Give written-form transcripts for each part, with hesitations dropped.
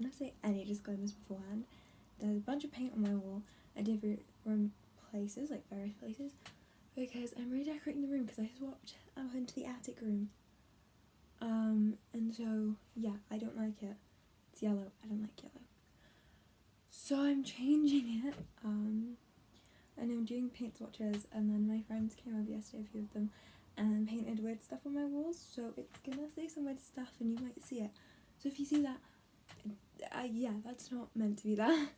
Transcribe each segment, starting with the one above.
just want to say any disclaimers beforehand. There's a bunch of paint on my wall at different places, like various places, because I'm redecorating the room because I swapped out into the attic room. And so, yeah, I don't like it. It's yellow. I don't like yellow. So I'm changing it. And I'm doing paint swatches, and then my friends came over yesterday, a few of them, and painted weird stuff on my walls, so it's gonna say some weird stuff and you might see it. So if you see that, yeah, that's not meant to be that.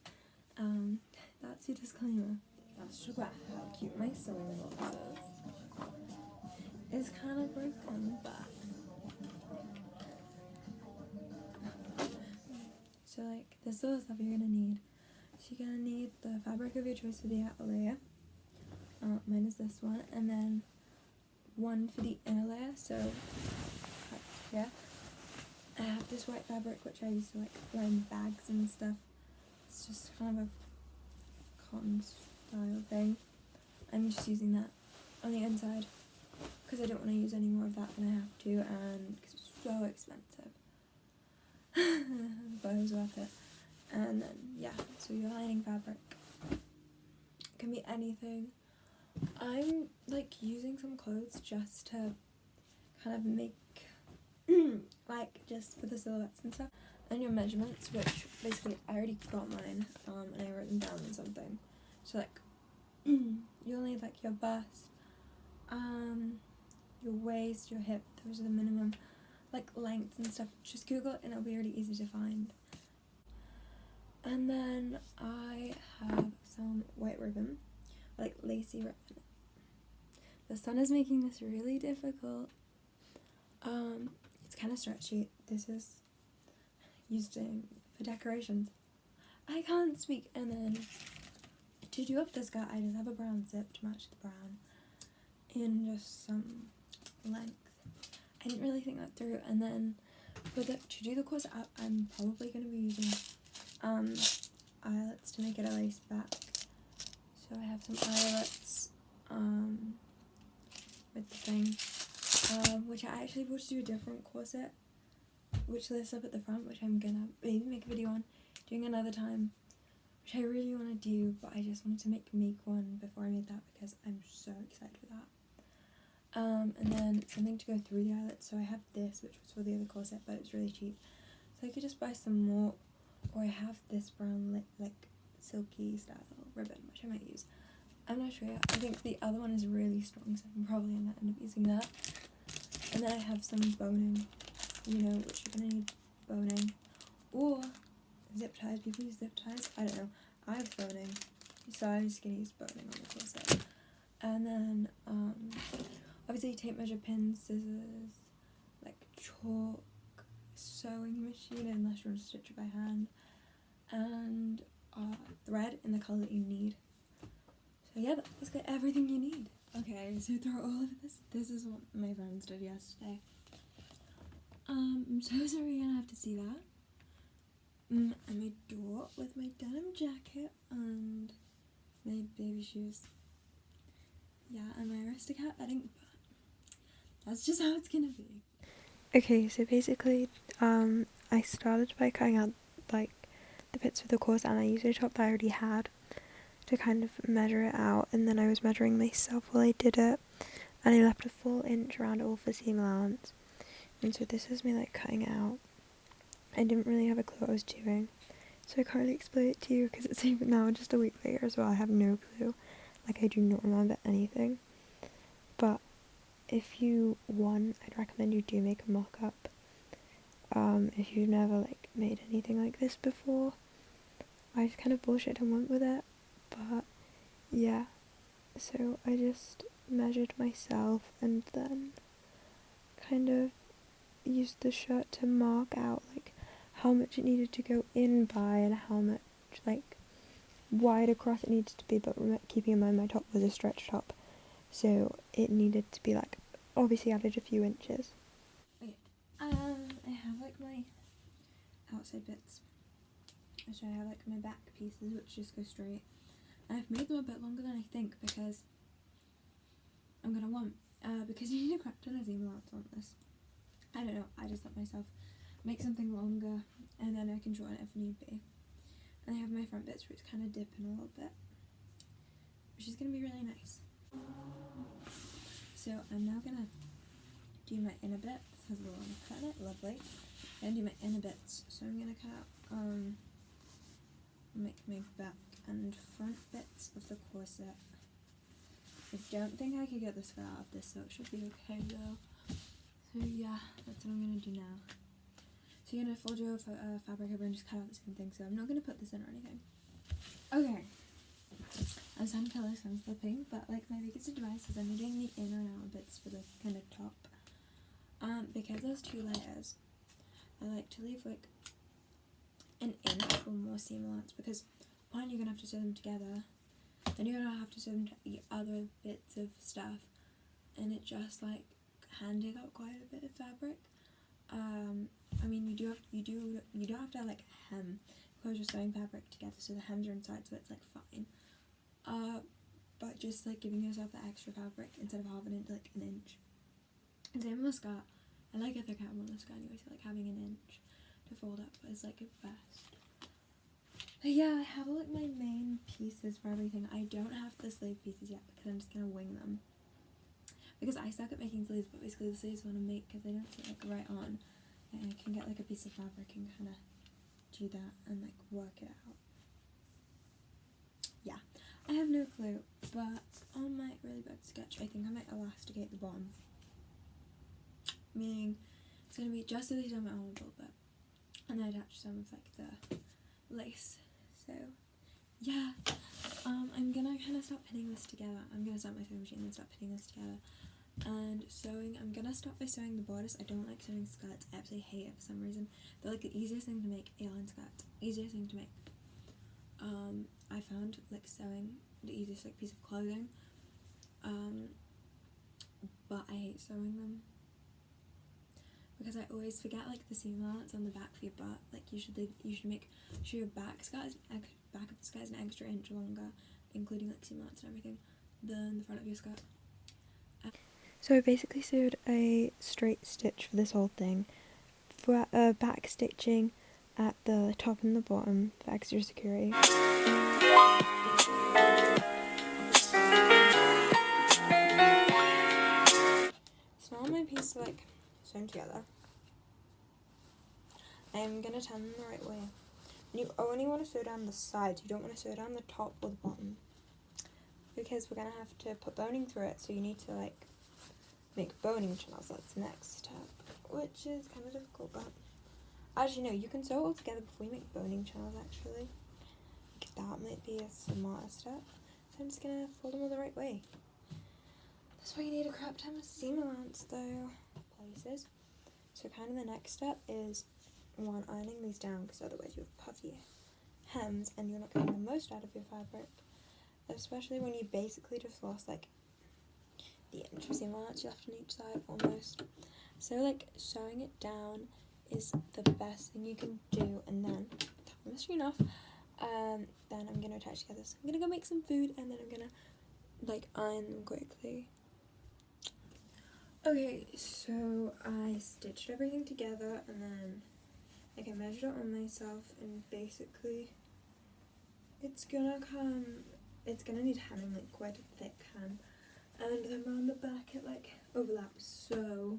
That's your disclaimer. Let's talk about how cute my sewing box is. It's kind of broken, but so like this is all the stuff you're gonna need. So you're gonna need the fabric of your choice for the outer layer. Mine is this one, and then one for the inner layer. So yeah, I have this white fabric which I use to like line bags and stuff. It's just kind of a cotton style thing. I'm just using that on the inside because I don't want to use any more of that than I have to, and because it's so expensive. But it was worth it. And then yeah, so your lining fabric can be anything. I'm like using some clothes just to kind of make like just for the silhouettes and stuff, and your measurements, which basically I already got mine, and I wrote them down in something. So like you'll need like your bust, your waist, your hip, those are the minimum like lengths and stuff. Just Google it and it'll be really easy to find. And then I have some white ribbon, like lacy ribbon. The sun is making this really difficult. It's kind of stretchy. This is used for decorations. I can't speak. And then to do up the skirt, I just have a brown zip to match the brown in just some length. I didn't really think that through. And then to do the corset up, I'm probably going to be using eyelets to make it a lace back. So I have some eyelets with the thing, which I actually bought to do a different corset, which lifts up at the front, which I'm gonna maybe make a video on doing another time, which I really want to do, but I just wanted to make one before I made that because I'm so excited for that. And then something to go through the eyelets. So I have this, which was for the other corset, but it's really cheap, so I could just buy some more, or I have this brown like silky style ribbon, which I might use. I'm not sure yet. I think the other one is really strong, so I'm probably gonna end up using that. And then I have some boning, which you're gonna need boning, or zip ties. People use zip ties. I don't know. I have boning, so I'm just gonna use boning on the corset. And then obviously tape measure, pins, scissors, like chalk, sewing machine unless you want to stitch it by hand, and thread in the colour that you need. So yeah, that's basically everything you need. Okay, so through all of this is what my friends did yesterday. I'm so sorry you're gonna have to see that. And my door with my denim jacket and my baby shoes. Yeah, and my Aristocat bedding, but that's just how it's gonna be. Okay, so basically, I started by cutting out like the bits for the corset, and I used a top that I already had to kind of measure it out, and then I was measuring myself while I did it, and I left a full inch around it all for seam allowance. And so this is me like cutting it out. I didn't really have a clue what I was doing, so I can't really explain it to you because it's even now just a week later as well. I have no clue, like I do not remember anything. But if you want, I'd recommend you do make a mock-up. If you've never like made anything like this before. I just kind of bullshit and went with it, but yeah, so I just measured myself and then kind of used the shirt to mark out like how much it needed to go in by and how much like wide across it needed to be, but keeping in mind my top was a stretch top, so it needed to be like obviously added a few inches. Okay, I have like my outside bits. So I have like my back pieces which just go straight. I've made them a bit longer than I think because I'm gonna want because you need to craft on a seam allowance on this. I don't know, I just let myself make something longer, and then I can shorten it if need be. And I have my front bits which kind of dip in a little bit, which is going to be really nice. So I'm now going to do my inner bit. This has a little cut in it, lovely. And do my inner bits. So I'm going to cut out, make my back and front bits of the corset. I don't think I could get the skirt out of this, so it should be okay though. So yeah, that's what I'm going to do now. So you're going to fold your fabric over and just cut out the same thing, so I'm not going to put this in or anything. Okay. I'm starting to feel like I'm slipping, but like my biggest advice is I'm doing the inner and outer bits for the kind of top. Because there's 2 layers, I like to leave like an inch for more seam allowance, because one, you're going to have to sew them together, then you're going to have to sew them to the other bits of stuff, and it just like handing up quite a bit of fabric. I mean, you do have to like hem, because you're sewing fabric together, so the hems are inside, so it's like fine. But just like giving yourself the extra fabric instead of having it like an inch. And same with the skirt. I like a thick hem on the skirt anyway, so like having an inch to fold up is like best. But yeah, I have like my main pieces for everything. I don't have the sleeve pieces yet because I'm just gonna wing them. Because I suck at making sleeves, but basically the sleeves I want to make because they don't sit like right on. And I can get like a piece of fabric and kind of do that and like work it out. Yeah, I have no clue, but on my really bad sketch, I think I might elasticate the bottom. Meaning it's going to be just so they don't my arm a little bit, and then attach some of like the lace. So yeah, I'm gonna kind of start pinning this together. I'm gonna start my sewing machine and start pinning this together. And sewing, I'm gonna start by sewing the bodice. I don't like sewing skirts. I absolutely hate it for some reason. They're like the easiest thing to make, A-line skirts. Easiest thing to make. I found like sewing the easiest like piece of clothing. But I hate sewing them because I always forget like the seam allowance on the back for your butt. Like you should make sure your back skirt is back of the skirt is an extra inch longer, including like seam allowance and everything, than the front of your skirt. So I basically sewed a straight stitch for this whole thing, for back stitching at the top and the bottom for extra security. So all my pieces are like sewn together. I'm gonna turn them the right way. And you only want to sew down the sides, you don't want to sew down the top or the bottom, because we're gonna have to put boning through it, so you need to like make boning channels. That's the next step, which is kind of difficult, but actually no, you can sew it all together before you make boning channels actually. That might be a smarter step. So I'm just gonna fold them all the right way. That's why you need a crap ton of seam allowance though, places. So kind of the next step is one, ironing these down, because otherwise you have puffy hems and you're not getting the most out of your fabric, especially when you basically just lost like the inch of seam allowance left on each side almost. So like sewing it down is the best thing you can do, and then top the machine off. Then I'm gonna attach together. So I'm gonna go make some food, and then I'm gonna like iron them quickly. Okay, so I stitched everything together, and then like I measured it on myself, and basically it's gonna need hemming, like quite a thick hem, and then around the back it like overlaps, so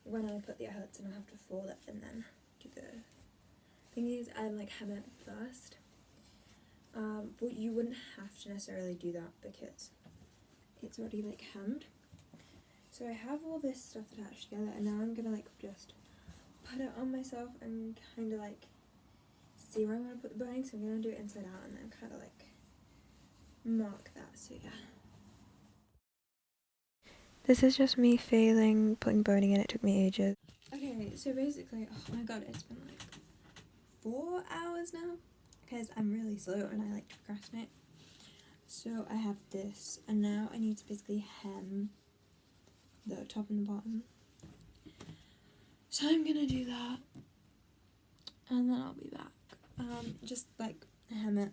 when I put the eyelets in I have to fold it and then do the thingies and like hem it first. But you wouldn't have to necessarily do that because it's already like hemmed. So I have all this stuff attached together, and now I'm gonna like just put it on myself and kind of like see where I want to put the boning. So I'm gonna do it inside out and then kind of like mark that. So yeah. This is just me failing putting boning in. It took me ages. Okay, so basically, oh my god, it's been like 4 hours now because I'm really slow and I like to procrastinate. So I have this, and now I need to basically hem the top and the bottom. So I'm gonna do that, and then I'll be back. Just like hem it.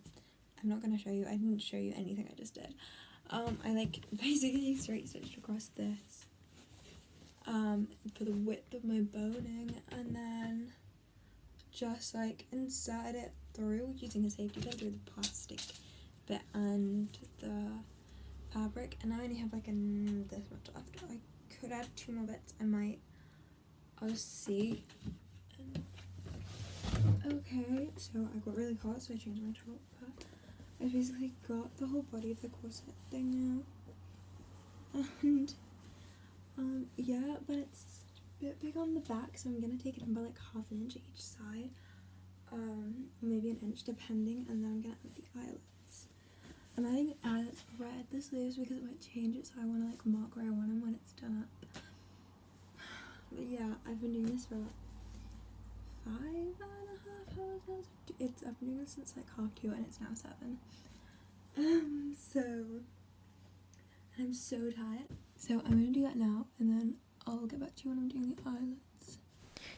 I'm not gonna show you. I didn't show you anything I just did. I like basically straight stitched across this for the width of my boning, and then just like insert it through using a safety pin through the plastic bit and the fabric, and I only have like this much left. I could add 2 more bits. I'll see. Okay, so I got really hot, so I changed my top, but I basically got the whole body of the corset thing now, and yeah, but it's a bit big on the back, so I'm gonna take it in by like half an inch each side, maybe an inch depending, and then I'm gonna add the eyelets. I'm adding eyelets red the sleeves because it might change it, so I want to like mark where I want them when it's done up. But yeah, I've been doing this for like 5.5 hours now. I've been doing this since like 2:30 and it's now 7. So I'm so tired. So I'm gonna do that now, and then I'll get back to you when I'm doing the eyelets.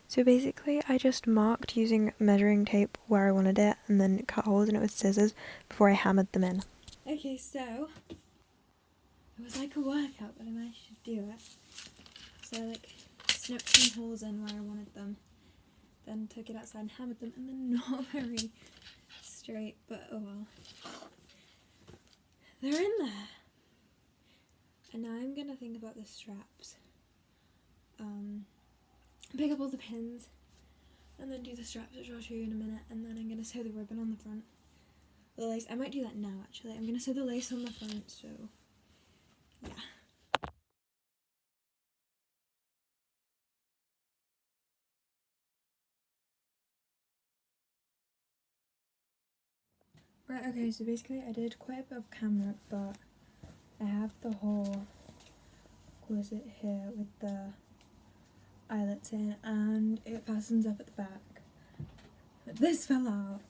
So basically I just marked using measuring tape where I wanted it, and then cut holes in it with scissors before I hammered them in. Okay, so it was like a workout, but I managed to do it. So I like snipped some holes in where I wanted them, then took it outside and hammered them, and then not very straight, but oh well. They're in there. And now I'm gonna think about the straps. Pick up all the pins, and then do the straps, which I'll show you in a minute, and then I'm gonna sew the ribbon on the front. The lace, I might do that now actually. I'm gonna sew the lace on the front, so yeah. Right, okay, so basically I did quite a bit of camera, but I have the whole corset here with the eyelets in, and it fastens up at the back. But this fell out.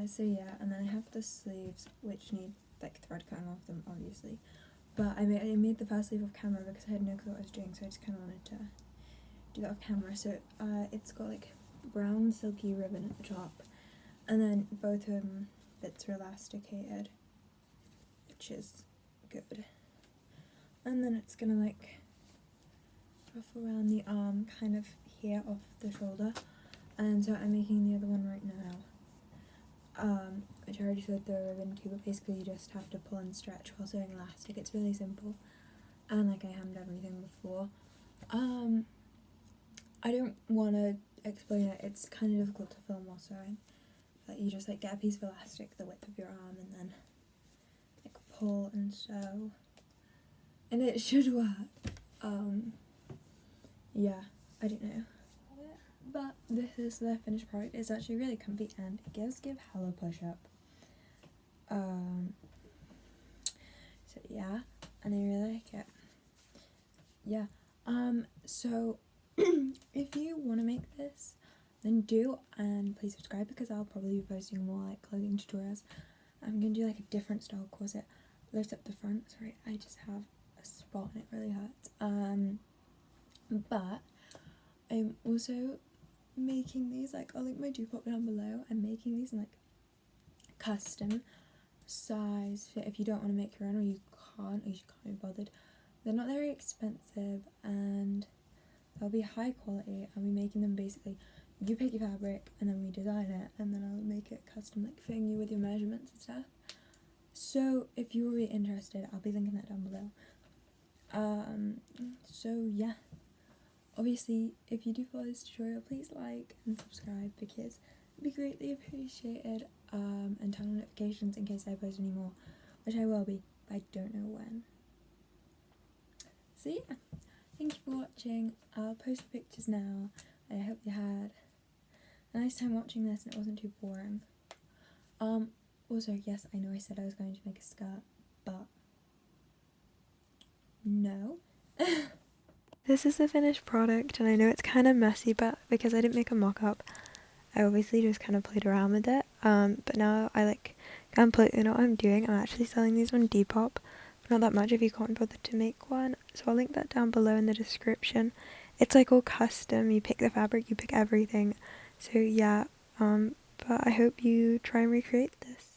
So yeah, and then I have the sleeves, which need like thread coming off them, obviously. But I made the first sleeve off camera because I had no clue what I was doing, so I just kind of wanted to do that off camera. So it's got like brown silky ribbon at the top, and then both bits are elasticated, which is good. And then it's gonna like ruff around the arm, kind of here off the shoulder. And so I'm making the other one right now, which I already sewed the ribbon to, but basically you just have to pull and stretch while sewing elastic. It's really simple, and like I hammed everything before. I don't want to explain it, it's kind of difficult to film while sewing. But you just like get a piece of elastic the width of your arm and then like pull and sew, and it should work. Yeah, I don't know. But this is the finished product. It's actually really comfy and it does give hella push-up. So yeah, and I really like it. Yeah. So if you want to make this, then do, and please subscribe because I'll probably be posting more like clothing tutorials. I'm gonna do like a different style corset. Lift up the front. Sorry, I just have a spot and it really hurts. But I'm also making these, like I'll link my Depop down below. I'm making these in like custom size fit if you don't want to make your own, or you can't be bothered. They're not very expensive and they'll be high quality. I'll be making them basically, you pick your fabric and then we design it, and then I'll make it custom, like fitting you with your measurements and stuff. So if you will be interested, I'll be linking that down below. So yeah, obviously if you do follow this tutorial, please like and subscribe because it'd be greatly appreciated, and turn on notifications in case I post any more, which I will be, but I don't know when. So yeah, thank you for watching. I'll post the pictures now. I hope you had a nice time watching this and it wasn't too boring. Also, yes, I know I said I was going to make a skirt, but no. This is the finished product, and I know it's kind of messy, but because I didn't make a mock-up, I obviously just kind of played around with it. But now I like completely know what I'm doing. I'm actually selling these on Depop. Not that much if you can't bother to make one, so I'll link that down below in the description. It's like all custom, you pick the fabric, you pick everything, so yeah, but I hope you try and recreate this.